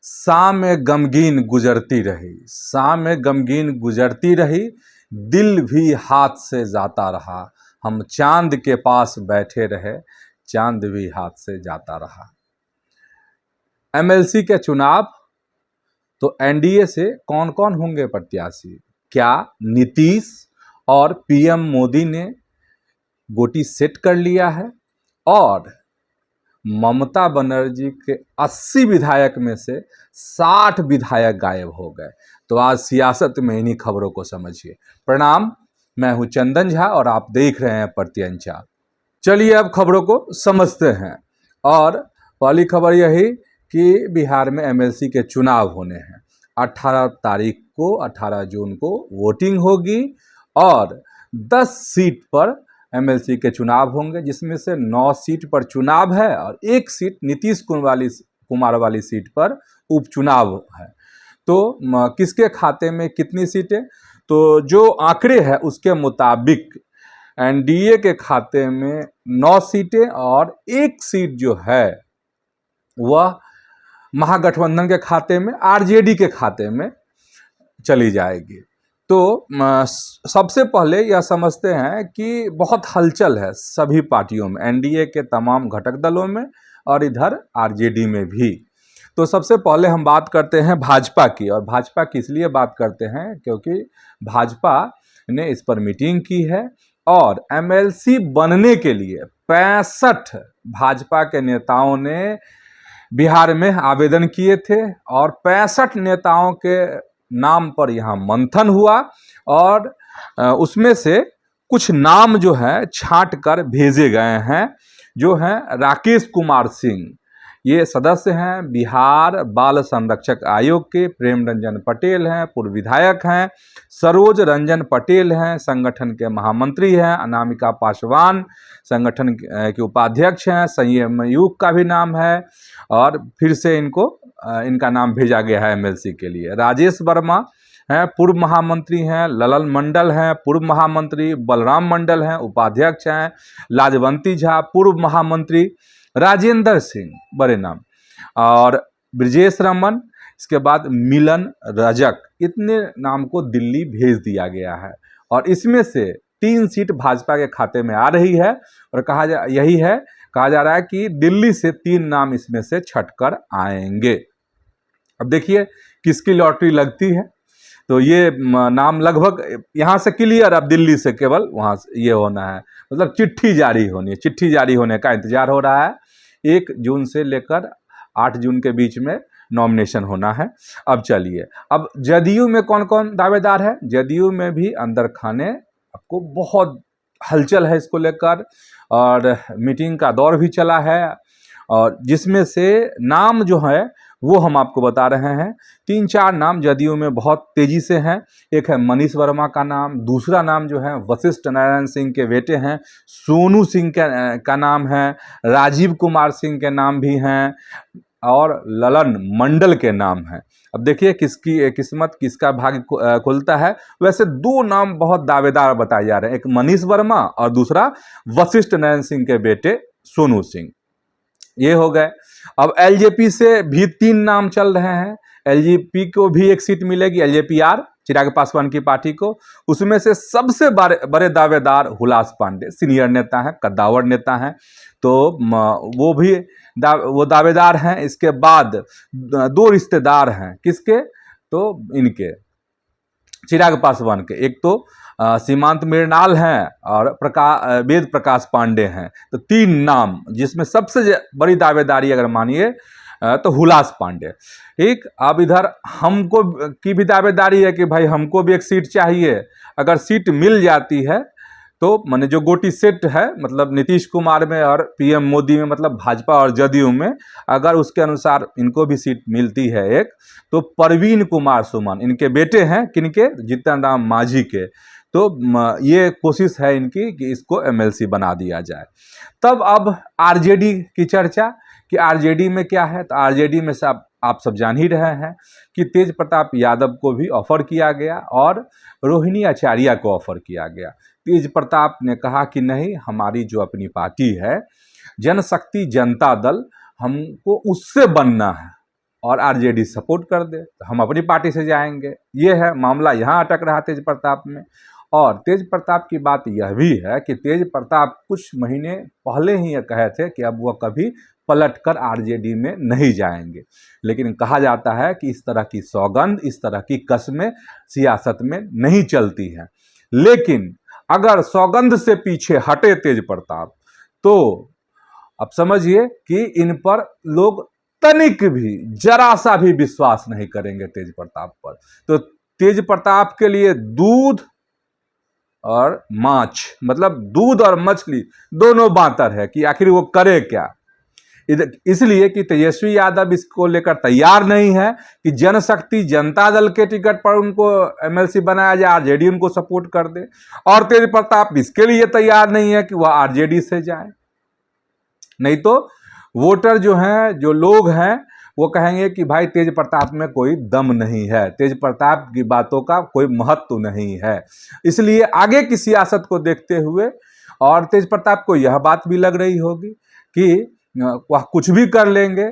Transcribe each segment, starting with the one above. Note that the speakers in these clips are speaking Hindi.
शाम में गमगीन गुजरती रही, शाम में गमगीन गुजरती रही, दिल भी हाथ से जाता रहा। हम चांद के पास बैठे रहे, चांद भी हाथ से जाता रहा। एमएलसी के चुनाव, तो एनडीए से कौन कौन होंगे प्रत्याशी? क्या नीतीश और पीएम मोदी ने गोटी सेट कर लिया है और ममता बनर्जी के 80 विधायक में से 60 विधायक गायब हो गए? तो आज सियासत में इन्हीं खबरों को समझिए। प्रणाम, मैं हूं चंदन झा और आप देख रहे हैं प्रत्यंचा। चलिए अब खबरों को समझते हैं। और पहली खबर यही कि बिहार में एमएलसी के चुनाव होने हैं। 18 तारीख को, 18 जून को वोटिंग होगी और 10 सीट पर एमएलसी के चुनाव होंगे, जिसमें से 9 सीट पर चुनाव है और 1 सीट नीतीश कुमार वाली सीट पर उपचुनाव है। तो किसके खाते में कितनी सीटें? तो जो आंकड़े हैं उसके मुताबिक एनडीए के खाते में 9 सीटें और 1 सीट जो है वह महागठबंधन के खाते में, आरजेडी के खाते में चली जाएगी। तो सबसे पहले यह समझते हैं कि बहुत हलचल है सभी पार्टियों में, एनडीए के तमाम घटक दलों में और इधर आरजेडी में भी। तो सबसे पहले हम बात करते हैं भाजपा की। और भाजपा की इसलिए बात करते हैं क्योंकि भाजपा ने इस पर मीटिंग की है और एमएलसी बनने के लिए 65 भाजपा के नेताओं ने बिहार में आवेदन किए थे और 65 नेताओं के नाम पर यहाँ मंथन हुआ और उसमें से कुछ नाम जो है छांट कर भेजे गए हैं, जो हैं राकेश कुमार सिंह, ये सदस्य हैं बिहार बाल संरक्षक आयोग के। प्रेम रंजन पटेल हैं, पूर्व विधायक हैं। सरोज रंजन पटेल हैं, संगठन के महामंत्री हैं। अनामिका पासवान संगठन के उपाध्यक्ष हैं। संयम युग का भी नाम है और फिर से इनका नाम भेजा गया है एमएलसी के लिए। राजेश वर्मा हैं, पूर्व महामंत्री हैं। ललन मंडल हैं, पूर्व महामंत्री। बलराम मंडल हैं, उपाध्यक्ष हैं। लाजवंती झा, पूर्व महामंत्री। राजेंद्र सिंह, बड़े नाम, और ब्रिजेश रमन, इसके बाद मिलन रजक, इतने नाम को दिल्ली भेज दिया गया है। और इसमें से 3 सीट भाजपा के खाते में आ रही है और कहा जा रहा है कि दिल्ली से 3 नाम इसमें से छटकर आएंगे। अब देखिए किसकी लॉटरी लगती है। तो ये नाम लगभग यहाँ से क्लियर, अब दिल्ली से केवल वहाँ से ये होना है, मतलब चिट्ठी जारी होनी है। चिट्ठी जारी होने का इंतजार हो रहा है। 1 जून से लेकर 8 जून के बीच में नॉमिनेशन होना है। अब चलिए, अब जदयू में कौन कौन दावेदार है? जदयू में भी अंदर खाने आपको बहुत हलचल है इसको लेकर और मीटिंग का दौर भी चला है और जिसमें से नाम जो है वो हम आपको बता रहे हैं। 3-4 नाम जदयू में बहुत तेजी से हैं। एक है मनीष वर्मा का नाम, दूसरा नाम जो है वशिष्ठ नारायण सिंह के बेटे हैं, सोनू सिंह का नाम है, राजीव कुमार सिंह के नाम भी हैं और ललन मंडल के नाम हैं। अब देखिए किसकी किस्मत, किसका भाग्य खुलता है। वैसे 2 नाम बहुत दावेदार बताए जा रहे हैं, एक मनीष वर्मा और दूसरा वशिष्ठ नारायण सिंह के बेटे सोनू सिंह। ये हो गए। अब एलजेपी से भी 3 नाम चल रहे हैं। एलजेपी को भी 1 सीट मिलेगी, एलजेपीआर, चिराग पासवान की पार्टी को। उसमें से सबसे बड़े दावेदार हुलास पांडे, सीनियर नेता हैं, कद्दावर नेता हैं, तो वो भी दावेदार हैं। इसके बाद 2 रिश्तेदार हैं, किसके? तो इनके चिराग पासवान के। एक तो सीमांत मृणाल हैं और वेद प्रकाश पांडे हैं। तो 3 नाम, जिसमें सबसे बड़ी दावेदारी अगर मानिए तो हुलास पांडे। ठीक, अब इधर हमको की भी दावेदारी है कि भाई हमको भी 1 सीट चाहिए। अगर सीट मिल जाती है तो माने जो गोटी सेट है, मतलब नीतीश कुमार में और पीएम मोदी में, मतलब भाजपा और जदयू में, अगर उसके अनुसार इनको भी सीट मिलती है एक, तो परवीन कुमार सुमन, इनके बेटे हैं, किनके? जीतन राम मांझी के। तो ये कोशिश है इनकी कि इसको एमएलसी बना दिया जाए। तब अब आरजेडी की चर्चा कि आरजेडी में क्या है। तो आरजेडी में से आप सब जान ही रहे हैं कि तेज प्रताप यादव को भी ऑफर किया गया और रोहिणी आचार्य को ऑफर किया गया। तेज प्रताप ने कहा कि नहीं, हमारी जो अपनी पार्टी है जनशक्ति जनता दल, हमको उससे बनना है। और आरजेडी सपोर्ट कर दे तो हम अपनी पार्टी से जाएंगे। ये है मामला, यहाँ अटक रहा तेज प्रताप में। और तेज प्रताप की बात यह भी है कि तेज प्रताप कुछ महीने पहले ही ये कहे थे कि अब वह कभी पलटकर आरजेडी में नहीं जाएंगे, लेकिन कहा जाता है कि इस तरह की सौगंध, इस तरह की कस्में सियासत में नहीं चलती हैं। लेकिन अगर सौगंध से पीछे हटे तेज प्रताप तो अब समझिए कि इन पर लोग तनिक भी, जरा सा भी विश्वास नहीं करेंगे तेज प्रताप पर। तो तेज प्रताप के लिए दूध और माछ, मतलब दूध और मछली दोनों बातर है कि आखिर वो करे क्या। इसलिए कि तेजस्वी यादव इसको लेकर तैयार नहीं है कि जनशक्ति जनता दल के टिकट पर उनको एमएलसी बनाया जाए, आरजेडी उनको सपोर्ट कर दे, और तेज प्रताप इसके लिए तैयार नहीं है कि वह आरजेडी से जाए। नहीं तो वोटर जो हैं, जो लोग हैं, वो कहेंगे कि भाई तेज प्रताप में कोई दम नहीं है, तेज प्रताप की बातों का कोई महत्व नहीं है। इसलिए आगे की सियासत को देखते हुए, और तेज प्रताप को यह बात भी लग रही होगी कि वह कुछ भी कर लेंगे,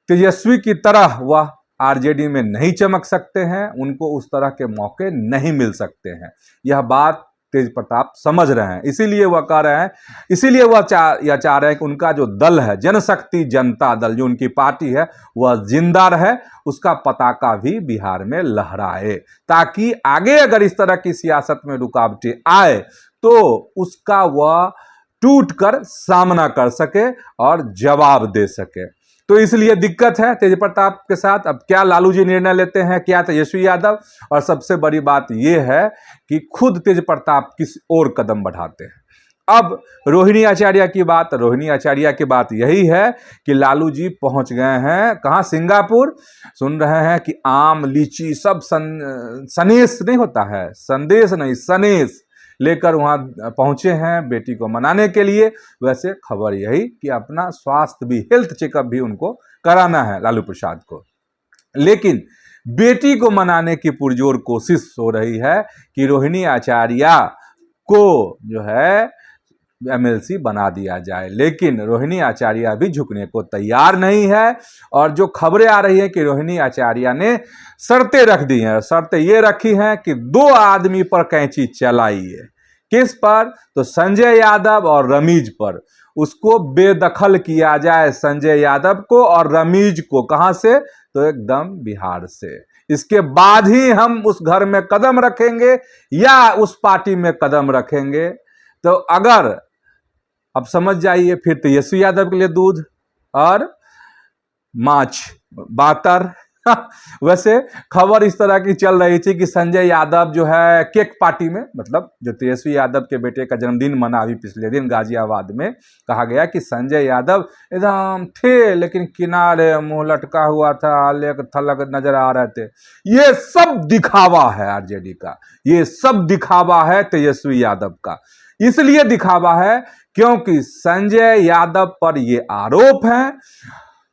तेजस्वी की तरह वह आरजेडी में नहीं चमक सकते हैं, उनको उस तरह के मौके नहीं मिल सकते हैं। यह बात तेज प्रताप समझ रहे हैं, इसीलिए वह कह रहे हैं, इसीलिए वह चाह रहे हैं कि उनका जो दल है, जनशक्ति जनता दल, जो उनकी पार्टी है, वह जिंदा रहे, उसका पताका भी बिहार में लहराए, ताकि आगे अगर इस तरह की सियासत में रुकावटें आए तो उसका वह टूट कर सामना कर सके और जवाब दे सके। तो इसलिए दिक्कत है तेज प्रताप के साथ। अब क्या लालू जी निर्णय लेते हैं, क्या तेजस्वी यादव, और सबसे बड़ी बात यह है कि खुद तेज प्रताप किस ओर कदम बढ़ाते हैं। अब रोहिणी आचार्य की बात, रोहिणी आचार्य की बात यही है कि लालू जी पहुंच गए हैं कहाँ, सिंगापुर। सुन रहे हैं कि आम लीची सब सनेश नहीं होता है, संदेश नहीं, सनेश लेकर वहां पहुंचे हैं बेटी को मनाने के लिए। वैसे खबर यही कि अपना स्वास्थ्य भी, हेल्थ चेकअप भी उनको कराना है लालू प्रसाद को। लेकिन बेटी को मनाने की पुरजोर कोशिश हो रही है कि रोहिणी आचार्य को जो है एमएलसी बना दिया जाए, लेकिन रोहिणी आचार्य भी झुकने को तैयार नहीं है। और जो खबरें आ रही है कि रोहिणी आचार्य ने शर्तें रख दी हैं, शर्तें ये रखी हैं कि 2 आदमी पर कैंची चलाइए। किस पर? तो संजय यादव और रमीज पर। उसको बेदखल किया जाए, संजय यादव को और रमीज को। कहां से? तो एकदम बिहार से। इसके बाद ही हम उस घर में कदम रखेंगे या उस पार्टी में कदम रखेंगे। तो अगर अब समझ जाइए, फिर तेजस्वी यादव के लिए दूध और माछ बातर। वैसे खबर इस तरह की चल रही थी कि संजय यादव जो है केक पार्टी में, मतलब जो तेजस्वी यादव के बेटे का जन्मदिन मना अभी पिछले दिन गाजियाबाद में, कहा गया कि संजय यादव एकदम थे लेकिन किनारे मुंह लटका हुआ था, लेक थलग नजर आ रहे थे। ये सब दिखावा है आरजेडी का, ये सब दिखावा है तेजस्वी यादव का। इसलिए दिखावा है क्योंकि संजय यादव पर ये आरोप है,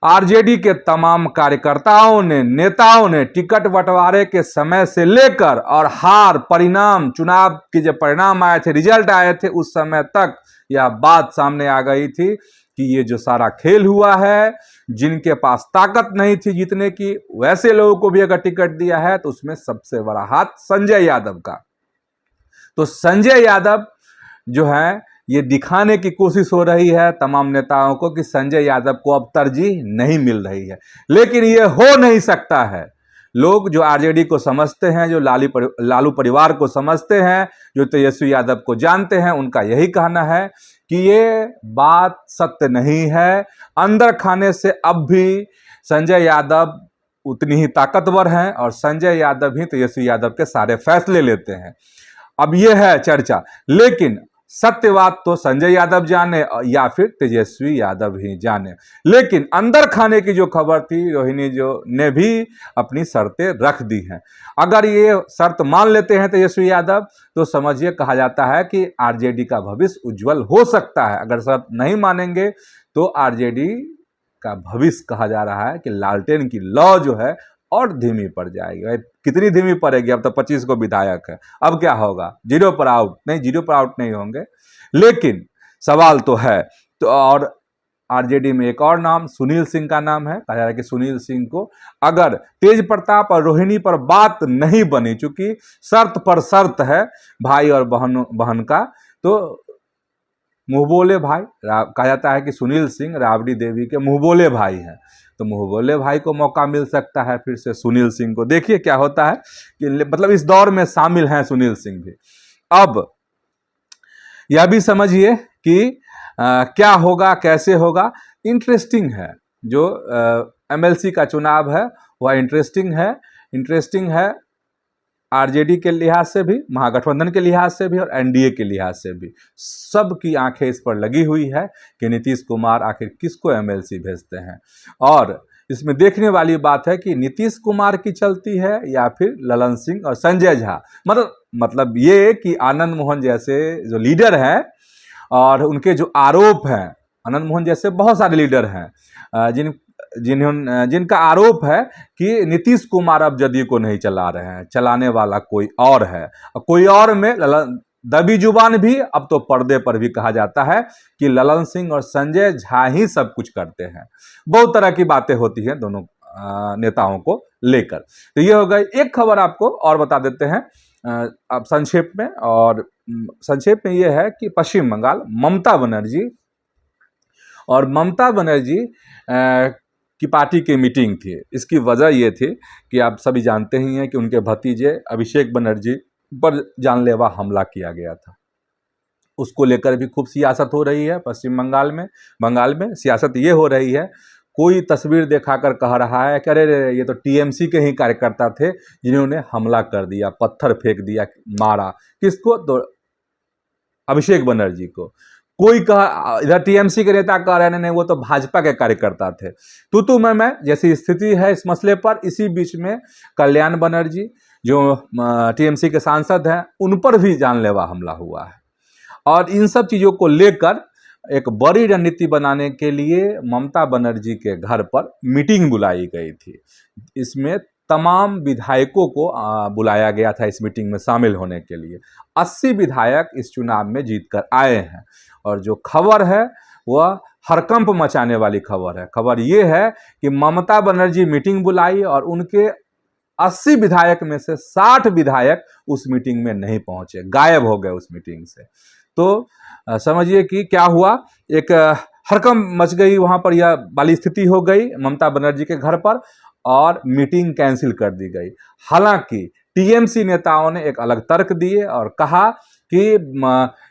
आरजेडी के तमाम कार्यकर्ताओं ने, नेताओं ने टिकट बंटवारे के समय से लेकर और हार परिणाम, चुनाव के जब परिणाम आए थे, रिजल्ट आए थे, उस समय तक यह बात सामने आ गई थी कि ये जो सारा खेल हुआ है, जिनके पास ताकत नहीं थी जीतने की, वैसे लोगों को भी अगर टिकट दिया है तो उसमें सबसे बड़ा हाथ संजय यादव का। तो संजय यादव जो है ये दिखाने की कोशिश हो रही है तमाम नेताओं को कि संजय यादव को अब तरजीह नहीं मिल रही है, लेकिन ये हो नहीं सकता है। लोग जो आरजेडी को समझते हैं, जो लालू परिवार को समझते हैं, जो तेजस्वी यादव को जानते हैं, उनका यही कहना है कि ये बात सत्य नहीं है। अंदर खाने से अब भी संजय यादव उतनी ही ताकतवर हैं और संजय यादव ही तेजस्वी यादव के सारे फैसले लेते हैं। अब यह है चर्चा, लेकिन सत्यवाद तो संजय यादव जाने या फिर तेजस्वी यादव ही जाने। लेकिन अंदर खाने की जो खबर थी, रोहिणी जो ने भी अपनी शर्तें रख दी हैं। अगर ये शर्त मान लेते हैं तेजस्वी यादव तो समझिए कहा जाता है कि आरजेडी का भविष्य उज्जवल हो सकता है। अगर शर्त नहीं मानेंगे तो आरजेडी का भविष्य कहा जा रहा है कि लालटेन की लौ जो है और धीमी पड़ जाएगी। भाई कितनी धीमी पड़ेगी? अब तो 25 को विधायक है, अब क्या होगा? 0 पर आउट नहीं, 0 पर आउट नहीं होंगे, लेकिन सवाल तो है। तो और आरजेडी में एक और नाम सुनील सिंह का नाम है। कहा जा रहा है कि सुनील सिंह को अगर तेज प्रताप और रोहिणी पर बात नहीं बनी, चूंकि शर्त पर शर्त है भाई और बहन का, तो मुंहबोले भाई, कहा जाता है कि सुनील सिंह राबड़ी देवी के मुंहबोले भाई हैं, तो मुंहबोले भाई को मौका मिल सकता है फिर से सुनील सिंह को। देखिए क्या होता है कि मतलब इस दौर में शामिल हैं सुनील सिंह भी। अब यह भी समझिए कि क्या होगा, कैसे होगा। इंटरेस्टिंग है, जो एमएलसी का चुनाव है वह इंटरेस्टिंग है आरजेडी के लिहाज से भी, महागठबंधन के लिहाज से भी और एनडीए के लिहाज से भी। सबकी आंखें इस पर लगी हुई है कि नीतीश कुमार आखिर किसको एमएलसी भेजते हैं। और इसमें देखने वाली बात है कि नीतीश कुमार की चलती है या फिर ललन सिंह और संजय झा। मतलब ये कि आनंद मोहन जैसे जो लीडर हैं और उनके जो आरोप हैं, आनंद मोहन जैसे बहुत सारे लीडर हैं जिनका आरोप है कि नीतीश कुमार अब जदयू को नहीं चला रहे हैं, चलाने वाला कोई और है। कोई और में दबी जुबान भी अब तो पर्दे पर भी कहा जाता है कि ललन सिंह और संजय झा ही सब कुछ करते हैं। बहुत तरह की बातें होती हैं दोनों नेताओं को लेकर। तो ये हो गई एक खबर, आपको और बता देते हैं अब संक्षेप में। और संक्षेप में ये है कि पश्चिम बंगाल ममता बनर्जी की पार्टी की मीटिंग थी। इसकी वजह ये थी कि आप सभी जानते ही हैं कि उनके भतीजे अभिषेक बनर्जी पर जानलेवा हमला किया गया था। उसको लेकर भी खूब सियासत हो रही है पश्चिम बंगाल में सियासत ये हो रही है, कोई तस्वीर दिखाकर कह रहा है कि अरे ये तो टीएमसी के ही कार्यकर्ता थे जिन्होंने हमला कर दिया, पत्थर फेंक दिया, मारा। किसको? तो अभिषेक बनर्जी को। कोई कहा, इधर टीएमसी के नेता कह रहे नहीं वो तो भाजपा के कार्यकर्ता थे। तू मैं जैसी स्थिति है इस मसले पर। इसी बीच में कल्याण बनर्जी जो टीएमसी के सांसद हैं, उन पर भी जानलेवा हमला हुआ है। और इन सब चीज़ों को लेकर एक बड़ी रणनीति बनाने के लिए ममता बनर्जी के घर पर मीटिंग बुलाई गई थी। इसमें तमाम विधायकों को बुलाया गया था इस मीटिंग में शामिल होने के लिए। 80 विधायक इस चुनाव में जीतकर आए हैं। और जो खबर है वह हड़कंप मचाने वाली खबर है। खबर ये है कि ममता बनर्जी मीटिंग बुलाई और उनके 80 विधायक में से 60 विधायक उस मीटिंग में नहीं पहुंचे, गायब हो गए उस मीटिंग से। तो समझिए कि क्या हुआ, एक हड़कंप मच गई वहां पर, यह वाली स्थिति हो गई ममता बनर्जी के घर पर और मीटिंग कैंसिल कर दी गई। हालांकि टीएमसी नेताओं ने एक अलग तर्क दिए और कहा कि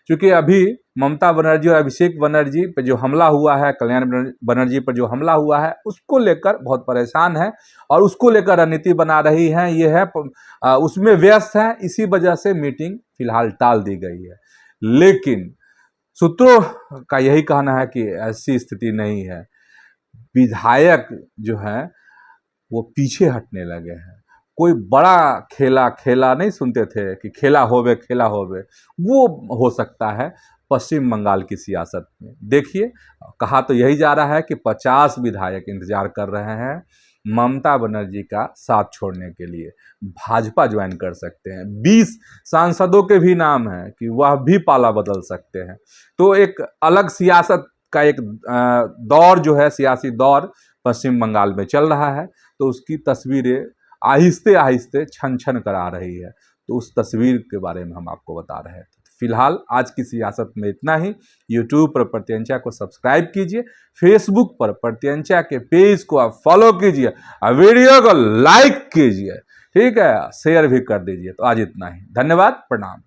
चूंकि अभी ममता बनर्जी और अभिषेक बनर्जी पर जो हमला हुआ है, कल्याण बनर्जी पर जो हमला हुआ है, उसको लेकर बहुत परेशान है और उसको लेकर रणनीति बना रही है, ये है उसमें व्यस्त है। इसी वजह से मीटिंग फिलहाल टाल दी गई है। लेकिन सूत्रों का यही कहना है कि ऐसी स्थिति नहीं है। विधायक जो है वो पीछे हटने लगे हैं। कोई बड़ा खेला नहीं सुनते थे कि खेला होवे, वो हो सकता है पश्चिम बंगाल की सियासत में। देखिए, कहा तो यही जा रहा है कि 50 विधायक इंतजार कर रहे हैं ममता बनर्जी का साथ छोड़ने के लिए, भाजपा ज्वाइन कर सकते हैं। 20 सांसदों के भी नाम हैं कि वह भी पाला बदल सकते हैं। तो एक अलग सियासत का एक दौर जो है, सियासी दौर पश्चिम बंगाल में चल रहा है। तो उसकी तस्वीरें आहिस्ते आहिस्ते छन छन कर आ रही है। तो उस तस्वीर के बारे में हम आपको बता रहे हैं। फिलहाल आज की सियासत में इतना ही। यूट्यूब पर प्रत्यंचा को सब्सक्राइब कीजिए, फेसबुक पर प्रत्यंचा के पेज को आप फॉलो कीजिए और वीडियो को लाइक कीजिए, ठीक है, शेयर भी कर दीजिए। तो आज इतना ही, धन्यवाद, प्रणाम।